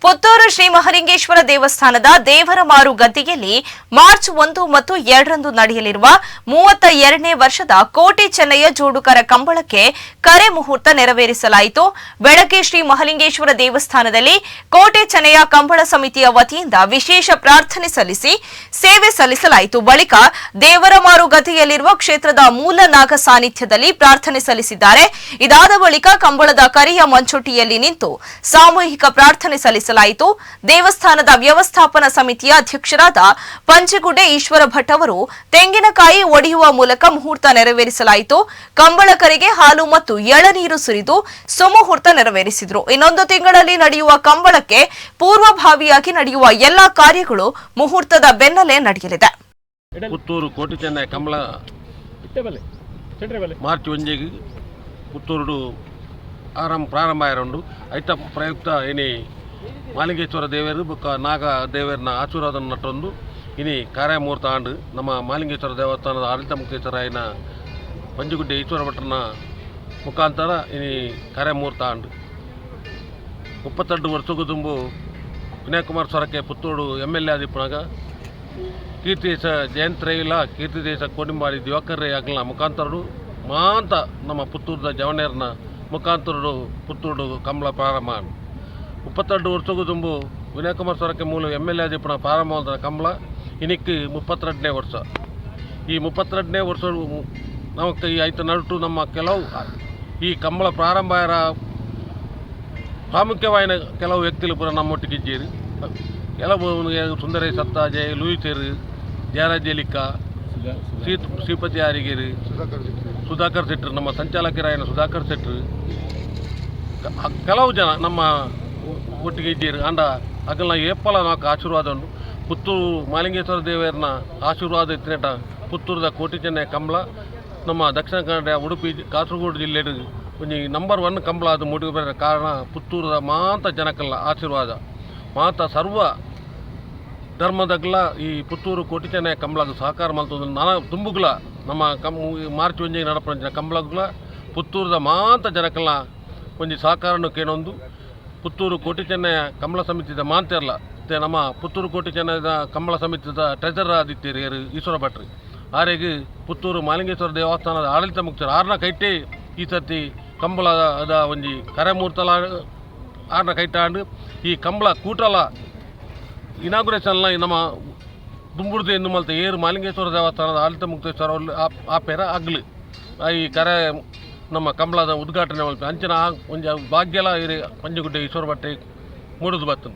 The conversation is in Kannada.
ಪುತ್ತೂರು ಶ್ರೀ ಮಹಲಿಂಗೇಶ್ವರ ದೇವಸ್ಥಾನದ ದೇವರ ಮಾರು ಗದ್ದಿಗೆಯಲ್ಲಿ ಮಾರ್ಚ್ 1 ಮತ್ತು 2 ರಂದು ನಡೆಯಲಿರುವ 32ನೇ ವರ್ಷದ ಕೋಟೆ ಚೆನ್ನಯ್ಯ ಜೋಡುಕರ ಕಂಬಳಕ್ಕೆ ಕರೆ ಮುಹೂರ್ತ ನೆರವೇರಿಸಲಾಯಿತು. ಬೆಳಗ್ಗೆ ಶ್ರೀ ಮಹಲಿಂಗೇಶ್ವರ ದೇವಸ್ಥಾನದಲ್ಲಿ ಕೋಟೆ ಚೆನ್ನಯ್ಯ ಕಂಬಳ ಸಮಿತಿಯ ವತಿಯಿಂದ ವಿಶೇಷ ಪ್ರಾರ್ಥನೆ ಸಲ್ಲಿಸಿ ಸೇವೆ ಸಲ್ಲಿಸಲಾಯಿತು. ಬಳಿಕ ದೇವರ ಮಾರು ಗದ್ದಿಗೆಯಲ್ಲಿರುವ ಕ್ಷೇತ್ರದ ಮೂಲ ನಾಗ ಸಾನ್ನಿಧ್ಯದಲ್ಲಿ ಪ್ರಾರ್ಥನೆ ಸಲ್ಲಿಸಿದ್ದಾರೆ. ಇದಾದ ಬಳಿಕ ಕಂಬಳದ ಕರಿಯ ಮಂಚೊಟ್ಟಿಯಲ್ಲಿ ನಿಂತು ಸಾಮೂಹಿಕ ಪ್ರಾರ್ಥನೆ ಸಲ್ಲಿಸಲಾಯಿತು. ದೇವಸ್ಥಾನದ ವ್ಯವಸ್ಥಾಪನಾ ಸಮಿತಿಯ ಅಧ್ಯಕ್ಷರಾದ ಪಂಚಗುಡ್ಡೆ ಈಶ್ವರ ಭಟ್ ಅವರು ತೆಂಗಿನಕಾಯಿ ಒಡೆಯುವ ಮೂಲಕ ಮುಹೂರ್ತ ನೆರವೇರಿಸಲಾಯಿತು. ಕಂಬಳ ಕರೆಗೆ ಹಾಲು ಮತ್ತು ಎಳನೀರು ಸುರಿದು ಸುಮುಹೂರ್ತ ನೆರವೇರಿಸಿದರು. ಇನ್ನೊಂದು ತಿಂಗಳಲ್ಲಿ ನಡೆಯುವ ಕಂಬಳಕ್ಕೆ ಪೂರ್ವಭಾವಿಯಾಗಿ ನಡೆಯುವ ಎಲ್ಲಾ ಕಾರ್ಯಗಳು ಮುಹೂರ್ತದ ಬೆನ್ನಲ್ಲೇ ನಡೆಯಲಿದೆ. ಪುತ್ತೂರು ಕೋಟೆ ಚೆನ್ನಯ್ಯ ಕಂಬಳ ಮಾರ್ಚ್ 1 ಪುತ್ತೂರು ಪ್ರಾರಂಭ ಆಯರಂಡು ಐತ ಪ್ರಯುಕ್ತ ಇನಿ ಮಾಲಿಂಗೇಶ್ವರ ದೇವರು ಬೊಕ್ಕ ನಾಗ ದೇವರನ ಆಶೀರ್ವಾದ ನಟ್ಟೊಂದು ಇನಿ ಕಾರ್ಯಮೂರ್ತ ಆಂಡು ನಮ್ಮ ಮಾಲಿಂಗೇಶ್ವರ ದೇವಸ್ಥಾನದ ಆಡಳಿತ ಮುಖ್ಯಸ್ಥರಾಯಿನ ಪಂಚಗುಡ್ಡೆ ಈಶ್ವರ ಭಟ್ರನ ಮುಖಾಂತರ ಇನಿ ಕಾರ್ಯಮೂರ್ತ ಆಂಡು 32 ವರ್ಷಕ್ಕೂ ತುಂಬು ವಿನಯಕುಮಾರ್ ಸ್ವರಕ್ಕೆ ಪುತ್ತೂರು MLA ಆದಿಪ್ಪನಾಗ ಕೀರ್ತಿದೇಶ ಜಯಂತ್ರೈಲ ಕೀರ್ತಿದೇಶ ಕೋಡಿಂಬಾಡಿ ದಿವಾಕರ್ ರೈ ಆಗಲ ಮುಖಾಂತರಡು ಮಾಂತ ನಮ್ಮ ಪುತ್ತೂರದ ಜವನೇರ್ನ ಮುಖಾಂತರಡು ಪುತ್ತೂರು ಕಂಬಳ ಪ್ರಾರಂಭ 32 ವರ್ಷಕ್ಕೂ ತುಂಬು ವಿನಯಕುಮಾರ್ ಸ್ವರಕ್ಕೆ ಮೂಲ MLA ಆದಿಪ್ಪನ ಪ್ರಾರಂಭವಾದ ಕಂಬಳ ಇನ್ನಿಕ್ಕೆ 32ನೇ ವರ್ಷ. ಈ 32ನೇ ವರ್ಷ ನಮಗೆ ಈ ಐತ ನಡುಟು ನಮ್ಮ ಕೆಲವು ಈ ಕಂಬಳ ಪ್ರಾರಂಭ ಪ್ರಾಮುಖ್ಯವಾದ ಕೆಲವು ವ್ಯಕ್ತಿಗಳು ಪುರ ನಮ್ಮೊಟ್ಟಿಗೆ ಇದ್ದೀರಿ. ಕೆಲವು ಸುಂದರೇಶ್ ಸತ್ತಾಜೆ ಲೂಯಿಸೇರು ಜಯರಾಜೇಲಿಕ ಶ್ರೀಪತಿ ಆರಿಗೇರಿ ಸುಧಾಕರ್ ಶೆಟ್ಟರು ನಮ್ಮ ಸಂಚಾಲಕರಾಯನ ಸುಧಾಕರ್ ಶೆಟ್ಟರು ಕೆಲವು ಜನ ನಮ್ಮ ಒಟ್ಟಿಗೆ ಇದ್ದೀರಿ. ಅಂಡ ಅಗಲ ಏಪಲ ನಾಲ್ಕು ಆಶೀರ್ವಾದ ಉಂಟು. ಪುತ್ತೂರು ಮಾಲಿಂಗೇಶ್ವರ ದೇವರನ್ನ ಆಶೀರ್ವಾದ ಇತ್ತಿನೇಟ ಪುತ್ತೂರದ ಕೋಟೆ ಚೆನ್ನಯ್ಯ ಕಂಬಳ ನಮ್ಮ ದಕ್ಷಿಣ ಕನ್ನಡ ಉಡುಪಿ ಕಾಸರಗೋಡು ಜಿಲ್ಲೆಡು ಒಂದು ನಂಬರ್ 1 ಕಂಬಳ ಅದು ಮುಡಿ ಬರೋ ಕಾರಣ ಪುತ್ತೂರದ ಮಾಂತ ಜನಕ್ಕಲ್ಲ ಆಶೀರ್ವಾದ ಮಾತ ಸರ್ವ ಧರ್ಮದಗ್ಲ ಈ ಪುತ್ತೂರು ಕೋಟೆ ಚೆನ್ನಯ್ಯ ಕಂಬಳದ ಸಹಕಾರ ಮಲ್ತೊಂದು ನಾನಾ ತುಂಬುಗಳ ನಮ್ಮ ಮಾರ್ಚ್ 1 ನಡಪಂಚಿನ ಕಂಬಳಗಳ ಪುತ್ತೂರದ ಮಾಂತ ಜನಕ್ಕಲ್ಲ ಒಂದು ಸಹಕಾರನು ಕೇಳೊಂದು ಪುತ್ತೂರು ಕೋಟೆ ಚೆನ್ನಯ್ಯ ಕಂಬಳ ಸಮಿತಿದ ಮಾಂತೆರ್ಲ ಮತ್ತು ನಮ್ಮ ಪುತ್ತೂರು ಕೋಟೆ ಚೆನ್ನಯ್ಯದ ಕಂಬಳ ಸಮಿತಿದ ಟ್ರೆಜರರ್ ಆದಿತ್ಯರು ಈಶ್ವರ ಭಟ್ರಿ ಆರೆಗೆ ಪುತ್ತೂರು ಮಾಲಿಂಗೇಶ್ವರ ದೇವಸ್ಥಾನದ ಆಡಳಿತ ಮುಖ್ಯರು ಆರ್ನ ಕೈಟೆ ಈ ಸರ್ತಿ ಕಂಬಳದ ಒಂದು ಕರೆಮೂರ್ತಲ ಆರ್ನ ಕೈಟಾಂಡು ಈ ಕಂಬಳ ಕೂಟಲ ಇನಾಗ್ರೇಷನ್ಲ ನಮ್ಮ ದುಂಬುರ್ದು ಎಂದು ಮಲ್ತ ಏರು ಮಾಲಿಂಗೇಶ್ವರ ದೇವಸ್ಥಾನದ ಆಡಳಿತ ಮುಕ್ತೇಶ್ವರ ಆಪೇರ ಅಗ್ಲು ಈ ಕರೆ ನಮ್ಮ ಕಂಬಳದ ಉದ್ಘಾಟನೆ ಮಲ್ಪೆ ಅಂಚಿನ ಒಂದು ಭಾಗ್ಯಲ ಪಂಚಗುಡ್ಡೆ ಈಶ್ವರ ಭಟ್ಟಿ ಮೂಡುದು ಬರ್ತದೆ.